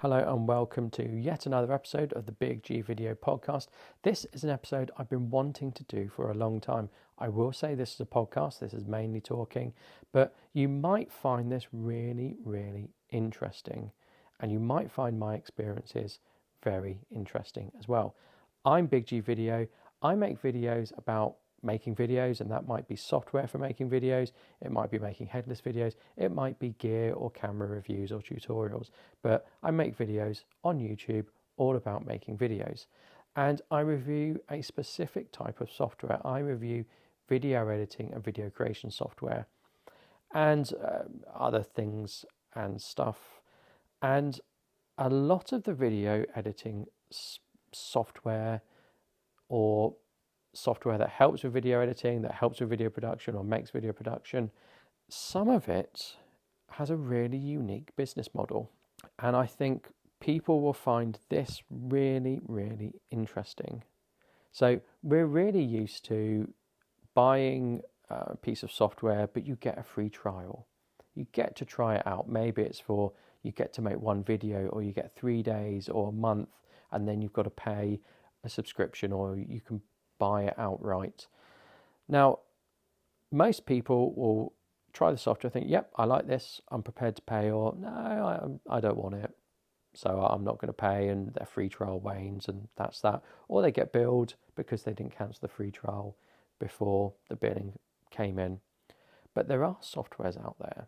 Hello and welcome to yet another episode of the Big G Video Podcast. This is an episode I've been wanting to do for a long time. I will say this is a podcast, this is mainly talking, but you might find this really, really interesting, and you might find my experiences very interesting as well. I'm Big G Video. I make videos about making videos, and that might be software for making videos, it might be making headless videos, it might be gear or camera reviews or tutorials, but I make videos on YouTube all about making videos. And I review a specific type of software. I review video editing and video creation software and other things and stuff. And a lot of the video editing software or software that helps with video editing, that helps with video production or makes video production, some of it has a really unique business model. And I think people will find this really, really interesting. So we're really used to buying a piece of software, but you get a free trial. You get to try it out. Maybe it's for, you get to make one video, or you get 3 days or a month, and then you've got to pay a subscription, or you can buy it outright. Now, most people will try the software, think, yep, I like this, I'm prepared to pay, or no, I don't want it, so I'm not going to pay, and their free trial wanes, and that's that. Or they get billed because they didn't cancel the free trial before the billing came in. But there are softwares out there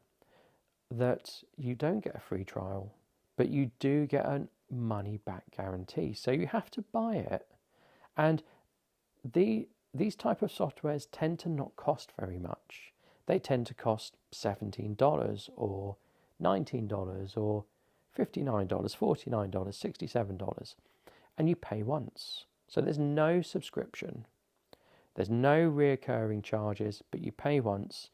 that you don't get a free trial, but you do get a money back guarantee. So you have to buy it. And these type of softwares tend to not cost very much. They tend to cost $17 or $19 or $59, $49, $67, and you pay once. So there's no subscription. There's no recurring charges, but you pay once,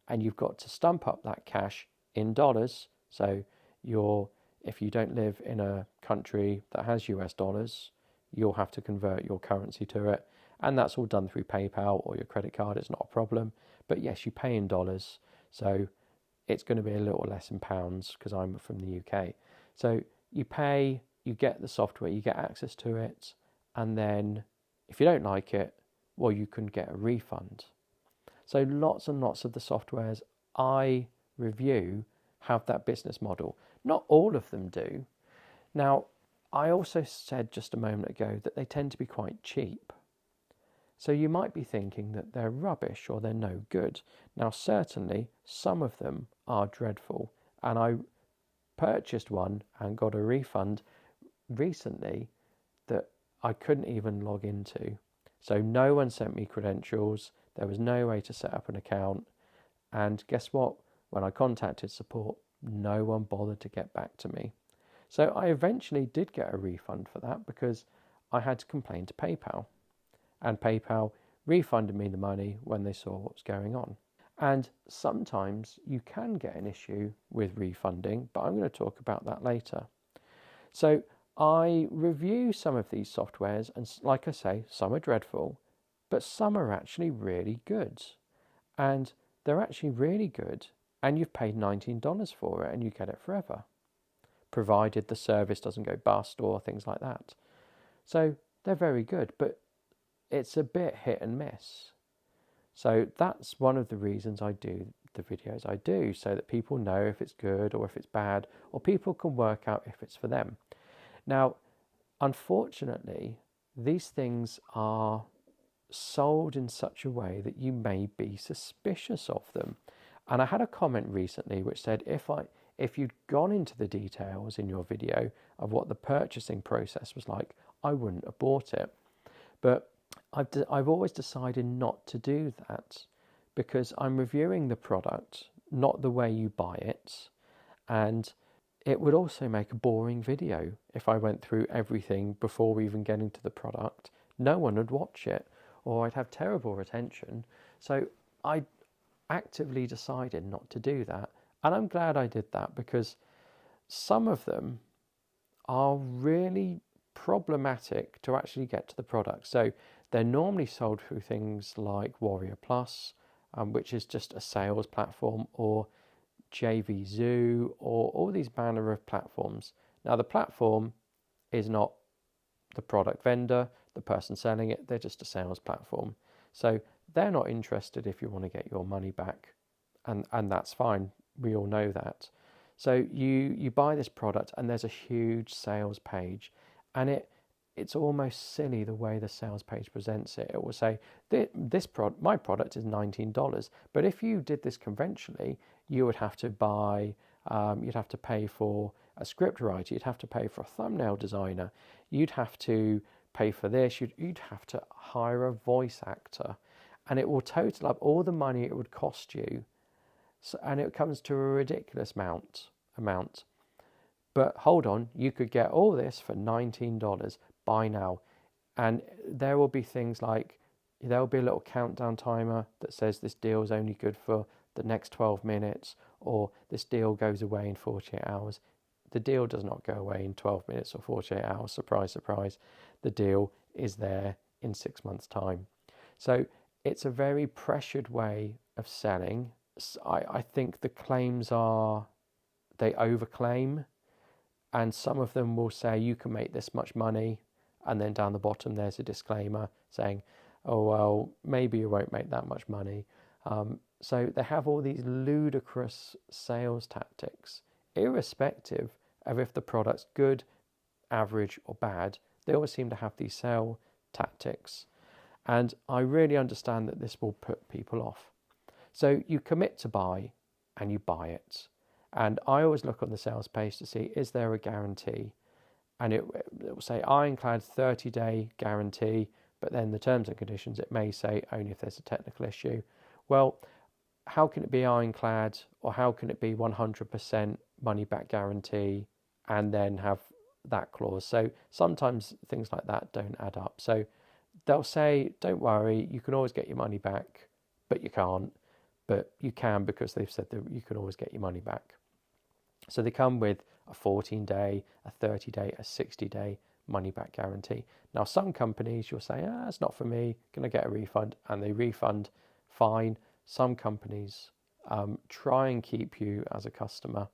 and you've got to stump up that cash in dollars. So if you don't live in a country that has US dollars, you'll have to convert your currency to it. And that's all done through PayPal or your credit card. It's not a problem. But yes, you pay in dollars. So it's going to be a little less in pounds because I'm from the UK. So you pay, you get the software, you get access to it. And then if you don't like it, well, you can get a refund. So lots and lots of the softwares I review have that business model. Not all of them do. Now, I also said just a moment ago that they tend to be quite cheap. So you might be thinking that they're rubbish or they're no good. Now, certainly some of them are dreadful. And I purchased one and got a refund recently that I couldn't even log into. So no one sent me credentials. There was no way to set up an account. And guess what? When I contacted support, no one bothered to get back to me. So I eventually did get a refund for that because I had to complain to PayPal. And PayPal refunded me the money when they saw what was going on. And sometimes you can get an issue with refunding, but I'm going to talk about that later. So I review some of these softwares, and like I say, some are dreadful, but some are actually really good. And they're actually really good, and you've paid $19 for it, and you get it forever, provided the service doesn't go bust or things like that. So they're very good, but it's a bit hit and miss. So that's one of the reasons I do the videos I do, so that people know if it's good or if it's bad, or people can work out if it's for them. Now, unfortunately, these things are sold in such a way that you may be suspicious of them. And I had a comment recently which said, if you'd gone into the details in your video of what the purchasing process was like, I wouldn't have bought it. But I've always decided not to do that because I'm reviewing the product, not the way you buy it. And it would also make a boring video if I went through everything before even getting to the product. No one would watch it, or I'd have terrible retention. So I actively decided not to do that. And I'm glad I did that because some of them are really problematic to actually get to the product. So they're normally sold through things like Warrior Plus, which is just a sales platform, or JVZoo, or all these manner of platforms. Now, the platform is not the product vendor, the person selling it, they're just a sales platform. So they're not interested if you want to get your money back, and that's fine. We all know that. So you buy this product and there's a huge sales page, and it's almost silly the way the sales page presents it. It will say my product is $19, but if you did this conventionally, you would have to buy, you'd have to pay for a script writer, you'd have to pay for a thumbnail designer, you'd have to pay for this, you'd have to hire a voice actor, and it will total up all the money it would cost you. So, and it comes to a ridiculous amount. But hold on, you could get all this for $19. Buy now. And there will be things like, there will be a little countdown timer that says this deal is only good for the next 12 minutes, or this deal goes away in 48 hours. The deal does not go away in 12 minutes or 48 hours. Surprise, surprise. The deal is there in 6 months' time. So it's a very pressured way of selling. I think the claims they overclaim, and some of them will say you can make this much money, and then down the bottom there's a disclaimer saying, oh well, maybe you won't make that much money. So they have all these ludicrous sales tactics, irrespective of if the product's good, average or bad. They always seem to have these sale tactics, and I really understand that this will put people off. So you commit to buy and you buy it. And I always look on the sales page to see, is there a guarantee? And it will say ironclad 30-day guarantee, but then the terms and conditions, it may say only if there's a technical issue. Well, how can it be ironclad, or how can it be 100% money back guarantee and then have that clause? So sometimes things like that don't add up. So they'll say, don't worry, you can always get your money back, but you can't. But you can, because they've said that you can always get your money back. So they come with a 14-day, a 30-day, a 60-day money back guarantee. Now, some companies you'll say, it's not for me, can I get a refund? And they refund, fine. Some companies try and keep you as a customer,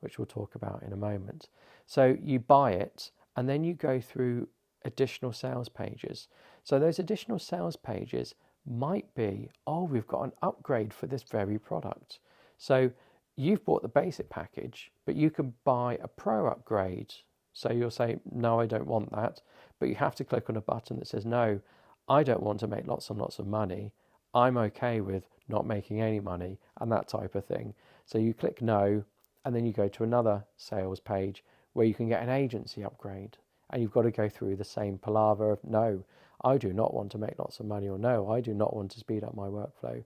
which we'll talk about in a moment. So you buy it, and then you go through additional sales pages. So those additional sales pages might be, we've got an upgrade for this very product. So you've bought the basic package, but you can buy a pro upgrade. So you'll say, no, I don't want that. But you have to click on a button that says, no, I don't want to make lots and lots of money. I'm okay with not making any money, and that type of thing. So you click no, and then you go to another sales page where you can get an agency upgrade. And you've got to go through the same palaver of, no, I do not want to make lots of money, or no, I do not want to speed up my workflow.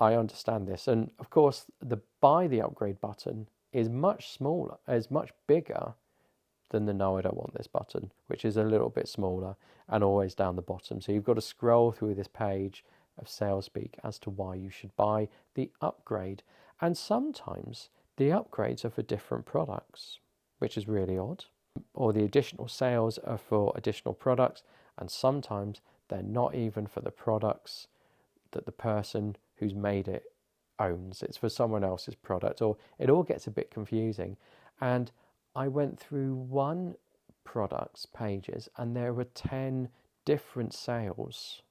I understand this. And of course, the buy the upgrade button is much smaller, is much bigger than the no, I don't want this button, which is a little bit smaller and always down the bottom. So you've got to scroll through this page of sales speak as to why you should buy the upgrade. And sometimes the upgrades are for different products, which is really odd. Or the additional sales are for additional products, and sometimes they're not even for the products that the person who's made it owns. It's for someone else's product, or it all gets a bit confusing. And I went through one product's pages, and there were 10 different sales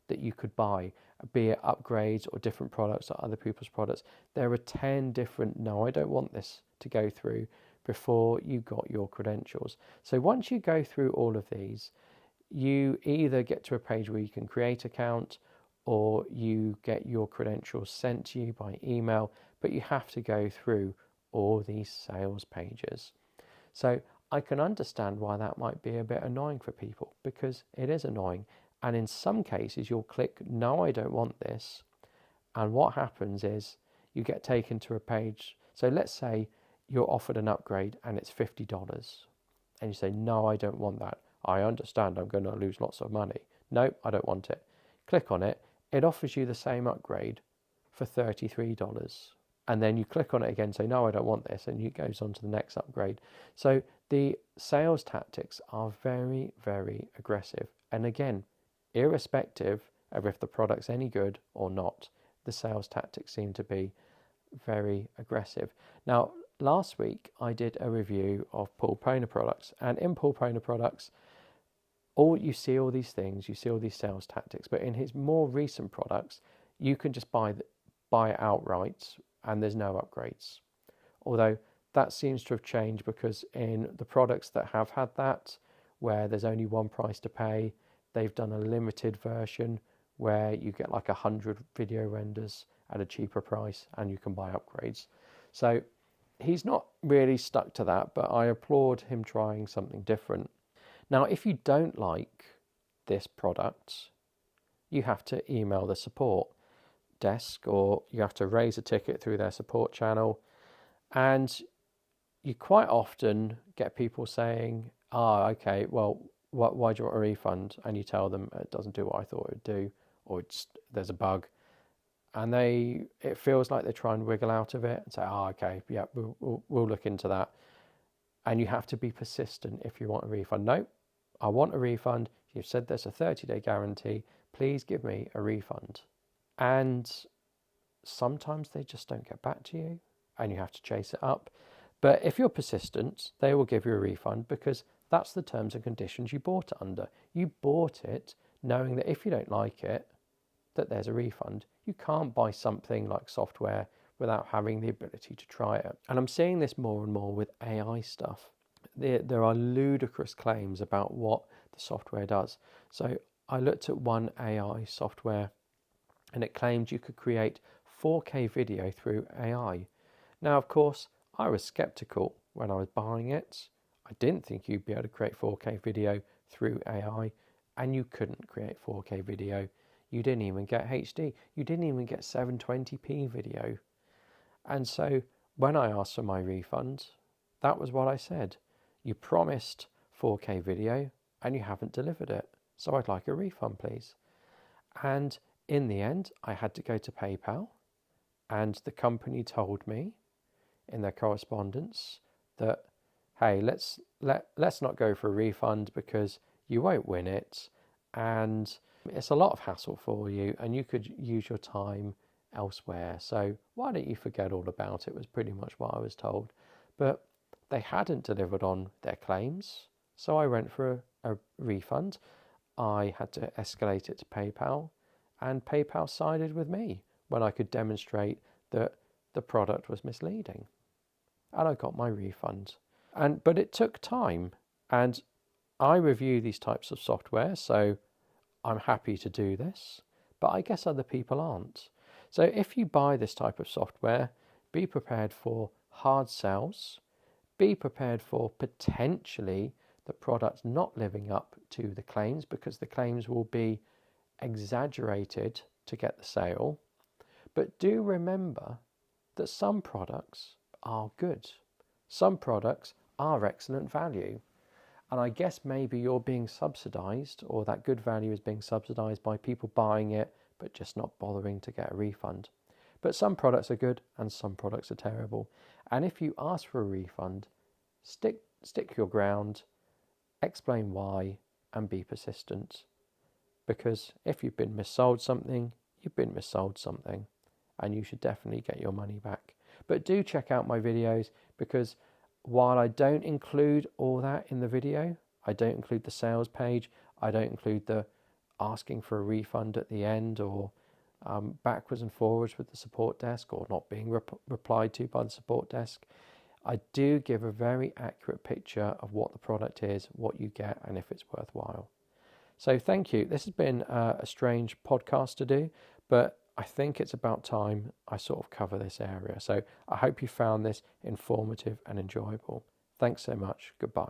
that you could buy, be it upgrades or different products or other people's products. There were 10 different, no, I don't want this, to go through before you got your credentials. So once you go through all of these, you either get to a page where you can create an account, or you get your credentials sent to you by email, but you have to go through all these sales pages. So I can understand why that might be a bit annoying for people, because it is annoying. And in some cases, you'll click, no, I don't want this. And what happens is you get taken to a page. So let's say you're offered an upgrade and it's $50. And you say, no, I don't want that. I understand I'm going to lose lots of money. No, I don't want it. Click on it. It offers you the same upgrade for $33. And then you click on it again, say, no, I don't want this. And it goes on to the next upgrade. So the sales tactics are very, very aggressive. And again, irrespective of if the product's any good or not, the sales tactics seem to be very aggressive. Now, last week I did a review of Paul Pona products, and in Paul Pona products, you see all these things, you see all these sales tactics, but in his more recent products, you can just buy it outright, and there's no upgrades. Although that seems to have changed, because in the products that have had that, where there's only one price to pay, they've done a limited version where you get like 100 video renders at a cheaper price and you can buy upgrades. So he's not really stuck to that, but I applaud him trying something different. Now, if you don't like this product, you have to email the support desk, or you have to raise a ticket through their support channel. And you quite often get people saying, okay, well, why do you want a refund? And you tell them it doesn't do what I thought it would do, or there's a bug. And it feels like they try and wiggle out of it and say, okay, yeah, we'll look into that. And you have to be persistent if you want a refund. No, I want a refund. You've said there's a 30-day guarantee. Please give me a refund. And sometimes they just don't get back to you, and you have to chase it up. But if you're persistent, they will give you a refund, because that's the terms and conditions you bought it under. You bought it knowing that if you don't like it, that there's a refund. You can't buy something like software without having the ability to try it. And I'm seeing this more and more with AI stuff. There are ludicrous claims about what the software does. So I looked at one AI software, and it claimed you could create 4K video through AI. Now, of course, I was skeptical when I was buying it. I didn't think you'd be able to create 4K video through AI, and you couldn't create 4K video. You didn't even get HD. You didn't even get 720p video. And so when I asked for my refund, that was what I said. You promised 4K video and you haven't delivered it. So I'd like a refund, please. And in the end, I had to go to PayPal, and the company told me in their correspondence that, hey, let's not go for a refund because you won't win it, and it's a lot of hassle for you, and you could use your time elsewhere. So why don't you forget all about it, was pretty much what I was told. But they hadn't delivered on their claims, so I went for a refund. I had to escalate it to PayPal, and PayPal sided with me when I could demonstrate that the product was misleading. And I got my refund. But it took time, and I review these types of software, so I'm happy to do this, but I guess other people aren't. So if you buy this type of software, be prepared for hard sells, be prepared for potentially the product not living up to the claims, because the claims will be exaggerated to get the sale. But do remember that some products are good. Some products are excellent value. And I guess maybe you're being subsidized, or that good value is being subsidized by people buying it but just not bothering to get a refund. But some products are good and some products are terrible. And if you ask for a refund, stick your ground, explain why, and be persistent. Because if you've been missold something, you've been missold something, and you should definitely get your money back. But do check out my videos, because while I don't include all that in the video, I don't include the sales page, I don't include the asking for a refund at the end, or backwards and forwards with the support desk, or not being replied to by the support desk, I do give a very accurate picture of what the product is, what you get, and if it's worthwhile. So thank you. This has been a strange podcast to do, but I think it's about time I sort of cover this area. So I hope you found this informative and enjoyable. Thanks so much. Goodbye.